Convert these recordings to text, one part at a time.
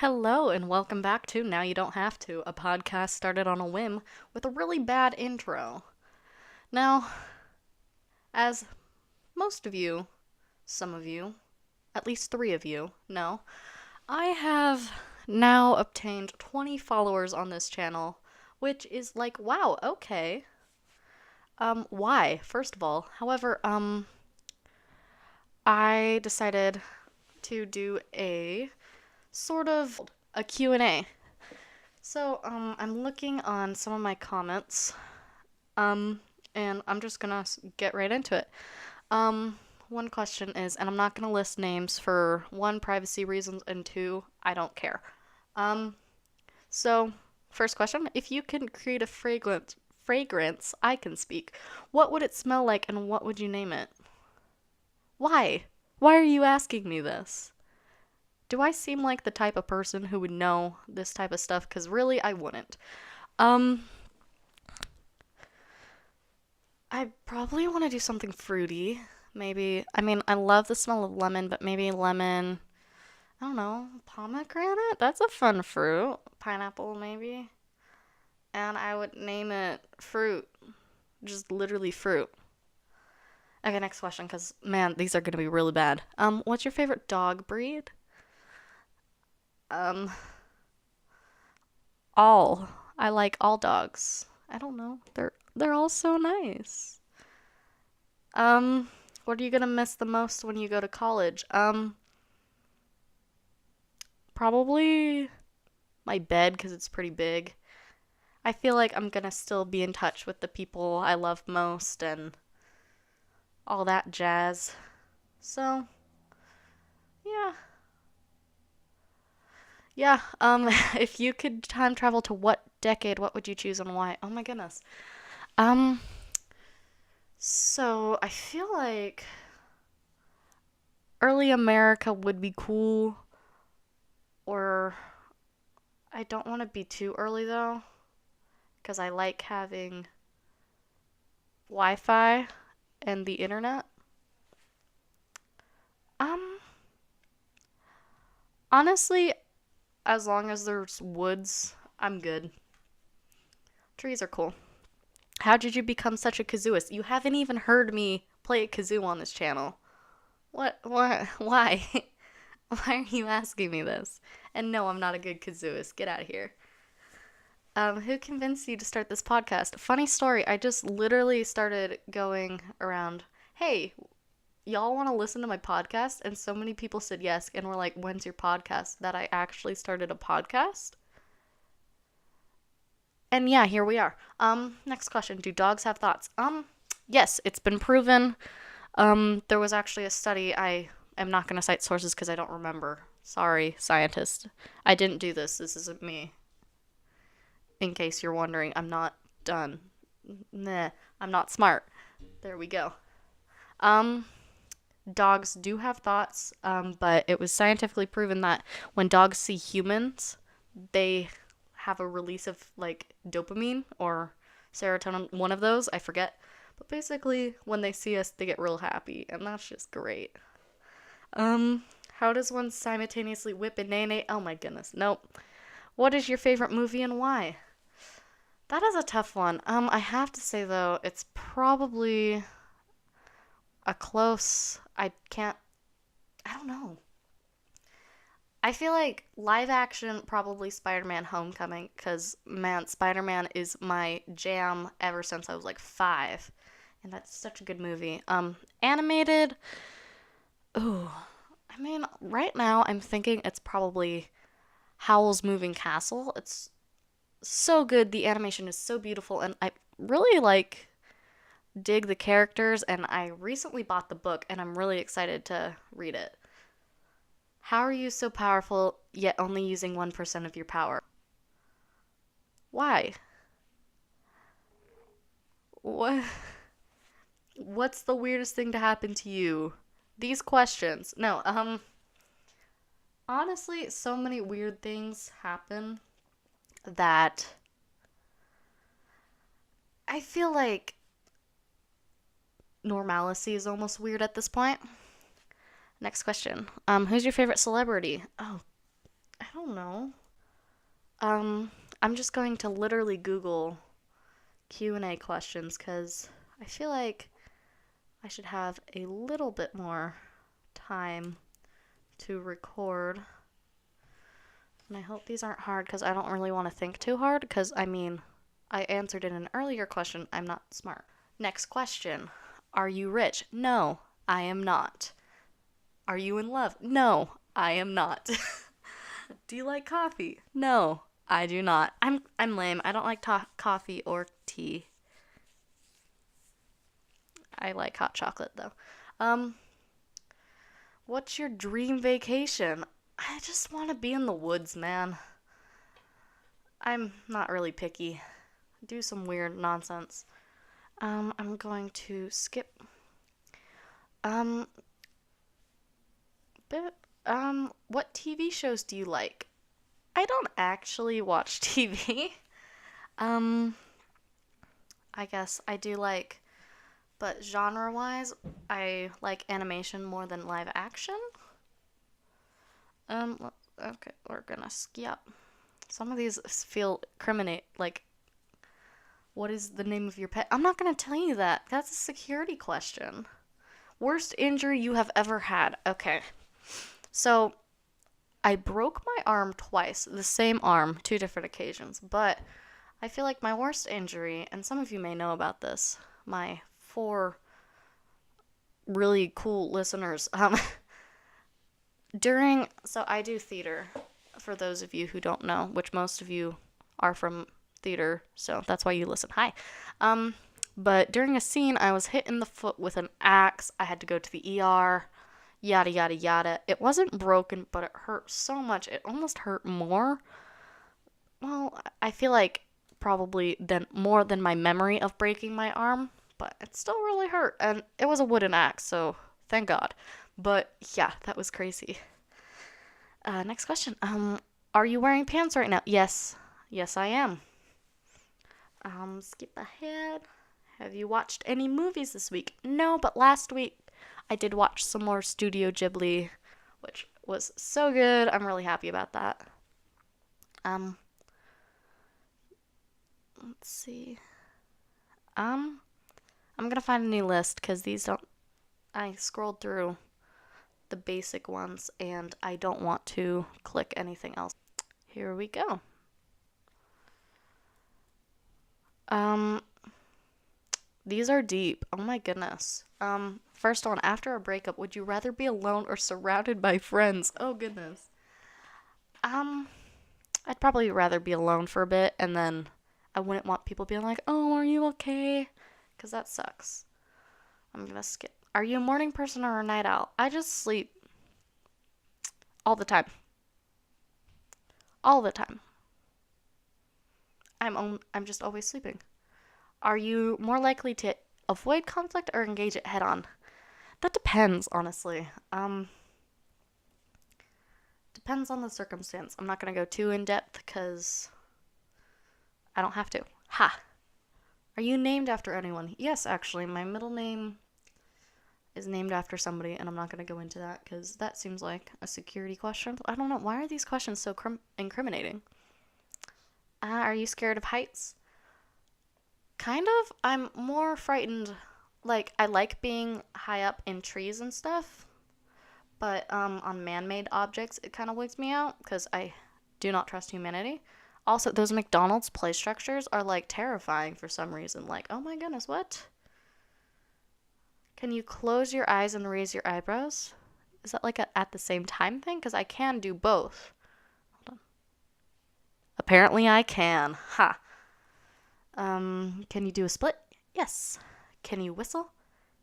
Hello, and welcome back to Now You Don't Have to, a podcast started on a whim with a really bad intro. Now, as most of you, some of you, at least three of you know, I have now obtained 20 followers on this channel, which is like, wow, okay. Why? First of all, however, I decided to do a sort of a Q&A. So, I'm looking on some of my comments, um, and I'm just gonna get right into it. One question is, and I'm not gonna list names for one, privacy reasons, and two, I don't care. Um, so, first question, if you can create a fragrance, I can speak. What would it smell like and what would you name it? Why? Why are you asking me this? Do I seem like the type of person who would know this type of stuff? Because really, I wouldn't. Um, I probably want to do something fruity. Maybe, I mean, I love the smell of lemon, but maybe lemon, I don't know, pomegranate? That's a fun fruit. Pineapple, maybe. And I would name it fruit. Just literally fruit. Okay, next question, because man, these are gonna be really bad. What's your favorite dog breed? Um, all. I like all dogs. I don't know. They're all so nice. Um, what are you gonna miss the most when you go to college? Probably my bed because it's pretty big. I feel like I'm gonna still be in touch with the people I love most and all that jazz. So, yeah. Yeah, if you could time travel to what decade, what would you choose and why? Oh my goodness. Um, so I feel like early America would be cool, or I don't want to be too early though, because I like having Wi-Fi and the internet. Um, Honestly, as long as there's woods, I'm good. Trees are cool. How did you become such a kazooist? You haven't even heard me play a kazoo on this channel. What? What? Why? Why are you asking me this? And no, I'm not a good kazooist. Get out of here. Who convinced you to start this podcast? Funny story. I just literally started going around. Hey, y'all want to listen to my podcast? And so many people said yes, and were like, "When's your podcast?" That I actually started a podcast. And yeah, here we are. Next question. Do dogs have thoughts? Yes, it's been proven. There was actually a study. I am not going to cite sources because I don't remember. Sorry, scientist. I didn't do this. This isn't me. In case you're wondering, I'm not done. Nah, I'm not smart. There we go. Um, Dogs do have thoughts, but it was scientifically proven that when dogs see humans, they have a release of like dopamine or serotonin, one of those, I forget. But basically, when they see us, they get real happy, and that's just great. Um, how does one simultaneously whip and neigh neigh? Oh my goodness, nope. What is your favorite movie and why? That is a tough one. I have to say though, it's probably a close. I can't. I don't know. I feel like live action probably Spider-Man Homecoming because man, Spider-Man is my jam ever since I was like 5. And that's such a good movie. Animated, ooh. I mean, right now I'm thinking it's probably Howl's Moving Castle. It's so good. The animation is so beautiful and I really like dig the characters and I recently bought the book and I'm really excited to read it. How are you so powerful yet only using 1% of your power? Why? What what's the weirdest thing to happen to you? These questions. No, honestly, so many weird things happen that I feel like normalcy is almost weird at this point. Next question. Who's your favorite celebrity? Oh, don't know. I'm just going to literally Google Q&A questions because I feel like I should have a little bit more time to record. And I hope these aren't hard because I don't really want to think too hard because, I mean, I answered in an earlier question, I'm not smart. Next question. Are you rich? No, I am not. Are you in love? No, I am not. Do you like coffee? No, I do not. I'm lame. I don't like coffee or tea. I like hot chocolate though. What's your dream vacation? I just want to be in the woods, man. I'm not really picky. Do some weird nonsense. I'm going to skip. Um, bit, what TV shows do you like? I don't actually watch TV. Um, I guess I do like, but genre-wise, I like animation more than live action. Okay, we're gonna skip. Some of these feel like, what is the name of your pet? I'm not gonna tell you that. That's a security question. Worst injury you have ever had. Okay. So, I broke my arm twice. The same arm, two different occasions. But I feel like my worst injury, and some of you may know about this, my 4 really cool listeners, so I do theater, for those of you who don't know, which most of you are from theater, so that's why you listen. Hi. But during a scene, I was hit in the foot with an axe. I had to go to the ER, yada, yada, yada. It wasn't broken, but it hurt so much. It almost hurt more. Well, I feel like probably more than my memory of breaking my arm, but it still really hurt. And it was a wooden axe, so thank God. But yeah, that was crazy. Next question. Are you wearing pants right now? Yes. Yes, I am. Skip ahead. Have you watched any movies this week? No, but last week I did watch some more Studio Ghibli, which was so good. I'm really happy about that. Let's see. I'm gonna find a new list because I scrolled through the basic ones and I don't want to click anything else. Here we go. These are deep. Oh my goodness. First one, after a breakup, would you rather be alone or surrounded by friends? Oh goodness. I'd probably rather be alone for a bit, and then I wouldn't want people being like, "Oh, are you okay?" Because that sucks. I'm gonna skip. Are you a morning person or a night owl? I just sleep all the time. All the time. I'm just always sleeping. Are you more likely to avoid conflict or engage it head on? That depends, honestly. Depends on the circumstance. I'm not gonna go too in depth because I don't have to. Ha! Are you named after anyone? Yes, actually. My middle name is named after somebody, and I'm not gonna go into that because that seems like a security question. I don't know. Why are these questions so incriminating? Are you scared of heights? Kind of. I'm more frightened. Like, I like being high up in trees and stuff, but on man-made objects, it kind of wigs me out because I do not trust humanity. Also, those McDonald's play structures are, like, terrifying for some reason. Like, oh my goodness, what? Can you close your eyes and raise your eyebrows? Is that like a at the same time thing? Because I can do both. Hold on. Apparently I can. Ha. Can you do a split? Yes. Can you whistle?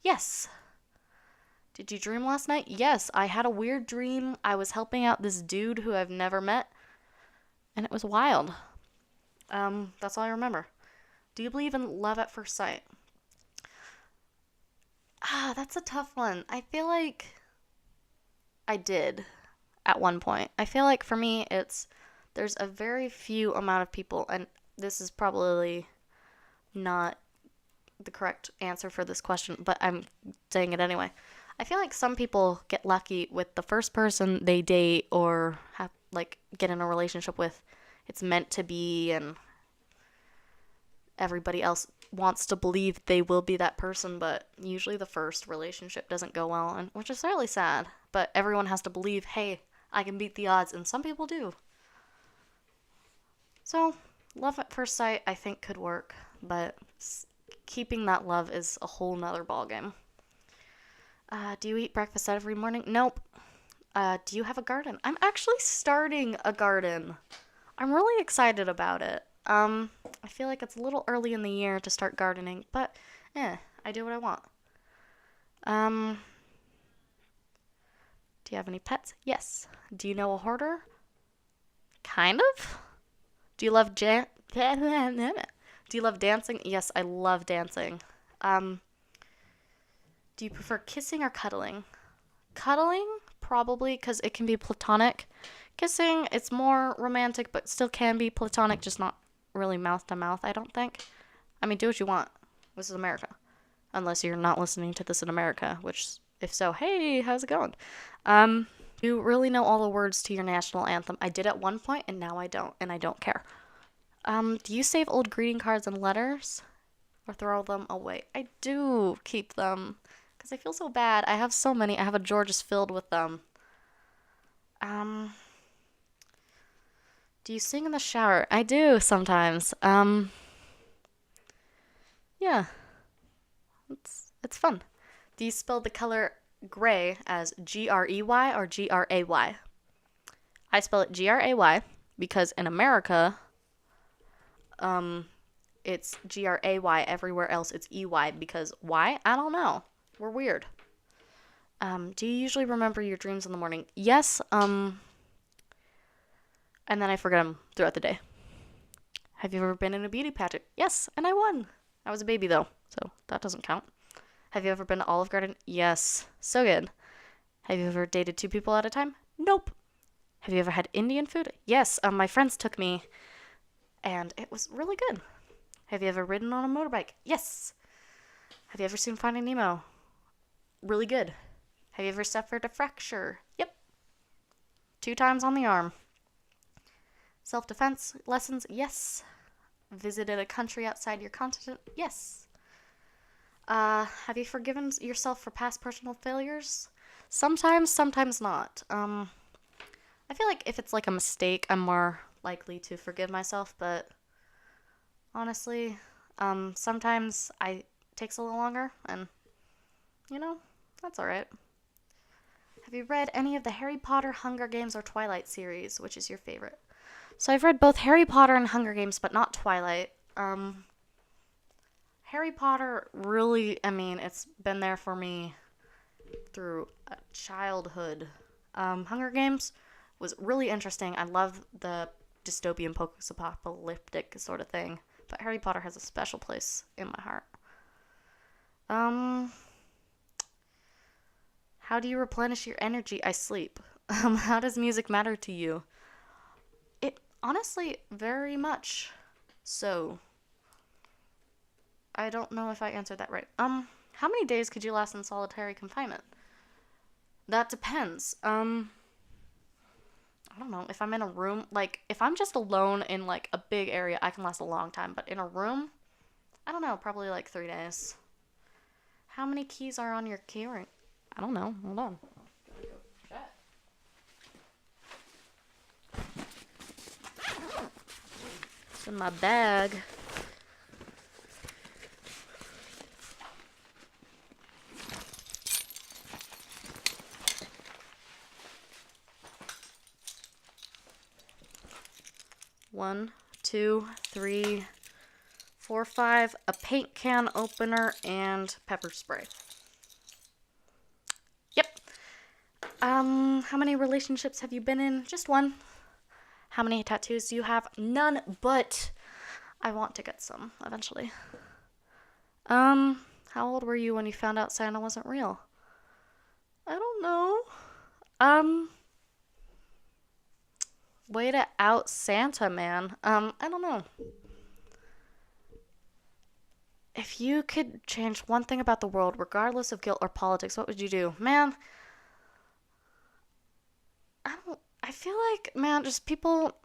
Yes. Did you dream last night? Yes. I had a weird dream. I was helping out this dude who I've never met, and it was wild. That's all I remember. Do you believe in love at first sight? That's a tough one. I feel like I did at one point. I feel like for me, there's a very few amount of people, and this is probably not the correct answer for this question, but I'm saying it anyway. I feel like some people get lucky with the first person they date or have like get in a relationship with. It's meant to be, and everybody else wants to believe they will be that person, but usually the first relationship doesn't go well, and which is really sad. But everyone has to believe, hey, I can beat the odds, and some people do. So, love at first sight, I think could work, but keeping that love is a whole nother ballgame. Do you eat breakfast every morning? Nope. Do you have a garden? I'm actually starting a garden. I'm really excited about it. I feel like it's a little early in the year to start gardening, but I do what I want. Um, do you have any pets? Yes. Do you know a hoarder? Kind of. Do you love Do you love dancing? Yes, I love dancing. Um, do you prefer kissing or cuddling? Cuddling, probably, because it can be platonic. Kissing, it's more romantic, but still can be platonic, just not really mouth to mouth, I don't think. I mean, do what you want. This is America. Unless you're not listening to this in America, which, if so, hey, how's it going? You really know all the words to your national anthem. I did at one point, and now I don't, and I don't care. Do you save old greeting cards and letters? Or throw them away? I do keep them. Because I feel so bad. I have so many. I have a drawer just filled with them. Um, do you sing in the shower? I do sometimes. Yeah, it's fun. Do you spell the color gray as Grey or Gray? I spell it Gray because in America, um, it's Gray. Everywhere else, it's EY because why? I don't know. We're weird. Do you usually remember your dreams in the morning? Yes. And then I forget them throughout the day. Have you ever been in a beauty pageant? Yes, and I won. I was a baby though, so that doesn't count. Have you ever been to Olive Garden? Yes. So good. Have you ever dated two people at a time? Nope. Have you ever had Indian food? Yes. My friends took me, and it was really good. Have you ever ridden on a motorbike? Yes. Have you ever seen Finding Nemo? Really good. Have you ever suffered a fracture? Yep. 2 times on the arm. Self-defense lessons? Yes. Visited a country outside your continent? Yes. Have you forgiven yourself for past personal failures? Sometimes, sometimes not. I feel like if it's like a mistake, I'm more likely to forgive myself, but honestly, sometimes it takes a little longer, and, that's alright. Have you read any of the Harry Potter, Hunger Games, or Twilight series? Which is your favorite? So I've read both Harry Potter and Hunger Games, but not Twilight. Harry Potter really, I mean, it's been there for me through childhood. Hunger Games was really interesting. I love the dystopian post-apocalyptic sort of thing. But Harry Potter has a special place in my heart. How do you replenish your energy? I sleep. How does music matter to you? It honestly very much so. I don't know if I answered that right. How many days could you last in solitary confinement? That depends. I don't know. If I'm in a room, like, if I'm just alone in, like, a big area, I can last a long time. But in a room, I don't know, probably, like, 3 days. How many keys are on your key ring? I don't know. Hold on. It's in my bag. One, two, three, four, five, a paint can opener, and pepper spray. Yep. How many relationships have you been in? Just one. How many tattoos do you have? None, but I want to get some eventually. How old were you when you found out Santa wasn't real? I don't know. Way to out Santa, man. I don't know. If you could change one thing about the world, regardless of guilt or politics, what would you do? Man, I feel like, man, just people.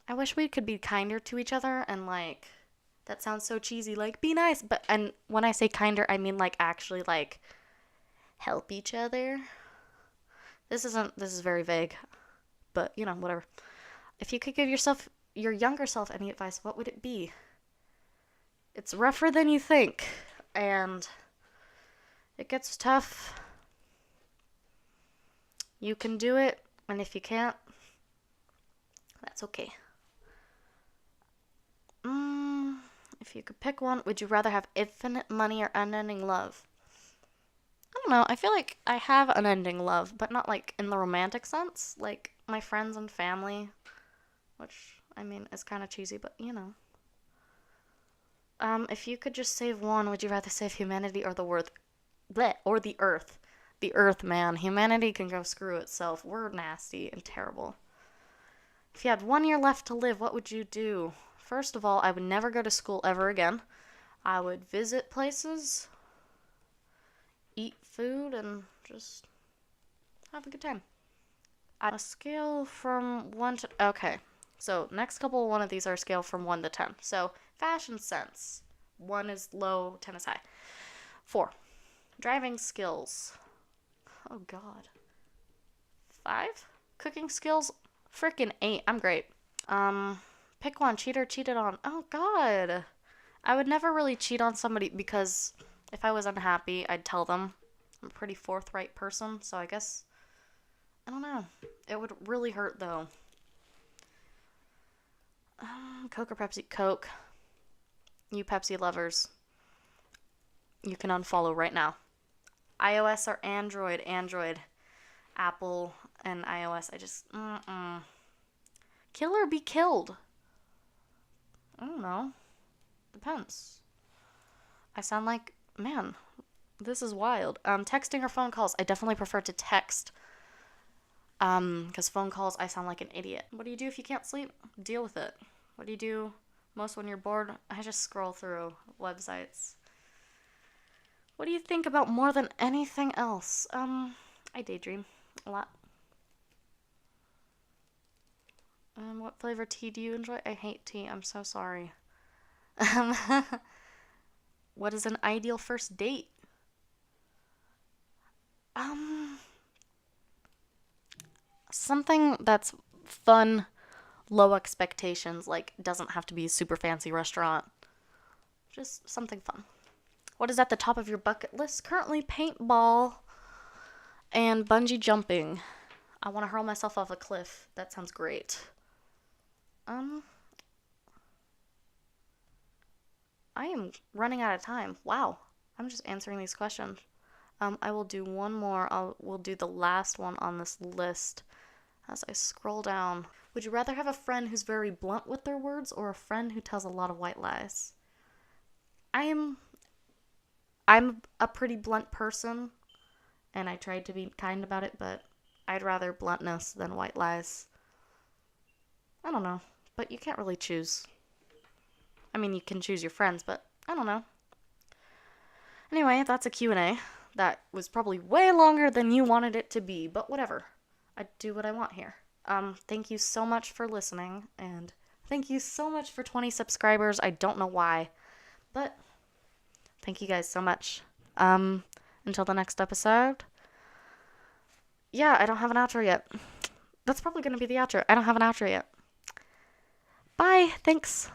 I wish we could be kinder to each other and, like, that sounds so cheesy, like, be nice. But, and when I say kinder, I mean, like, actually, like, help each other. This is very vague, but, whatever. If you could give your younger self, any advice, what would it be? It's rougher than you think, and it gets tough. You can do it, and if you can't, that's okay. If you could pick one, would you rather have infinite money or unending love? I don't know. I feel like I have unending love, but not like in the romantic sense. Like my friends and family, which I mean is kind of cheesy, but if you could just save one, would you rather save humanity or the world? Bleh, or the earth? The earth, man. Humanity can go screw itself. We're nasty and terrible. If you had 1 year left to live, what would you do? First of all, I would never go to school ever again. I would visit places, eat food, and just have a good time. On a scale from 1 to... Okay, so next couple, one of these are a scale from 1 to 10. So, fashion sense. 1 is low, 10 is high. 4. Driving skills. Oh, God. 5. Cooking skills. Freaking 8. I'm great. Pick one. Cheat or cheated on. Oh, God. I would never really cheat on somebody because if I was unhappy, I'd tell them. I'm a pretty forthright person, so I guess... I don't know. It would really hurt, though. Coke or Pepsi? Coke. You Pepsi lovers. You can unfollow right now. iOS or Android? Android. Apple and iOS. I just... Kill or be killed? I don't know. Depends. I sound like... Man, this is wild. Texting or phone calls? I definitely prefer to text. Because phone calls, I sound like an idiot. What do you do if you can't sleep? Deal with it. What do you do most when you're bored? I just scroll through websites. What do you think about more than anything else? I daydream a lot. What flavor tea do you enjoy? I hate tea. I'm so sorry. What is an ideal first date? Something that's fun, low expectations, like doesn't have to be a super fancy restaurant. Just something fun. What is at the top of your bucket list? Currently paintball and bungee jumping. I want to hurl myself off a cliff. That sounds great. I am running out of time. Wow. I'm just answering these questions. I will do one more. We'll do the last one on this list as I scroll down. Would you rather have a friend who's very blunt with their words or a friend who tells a lot of white lies? I'm a pretty blunt person, and I tried to be kind about it, but I'd rather bluntness than white lies. I don't know, but you can't really choose. I mean, you can choose your friends, but I don't know. Anyway, that's a Q&A. That was probably way longer than you wanted it to be, but whatever. I do what I want here. Thank you so much for listening, and thank you so much for 20 subscribers. I don't know why, but thank you guys so much. Until the next episode. Yeah, I don't have an outro yet. That's probably going to be the outro. I don't have an outro yet. Bye. Thanks.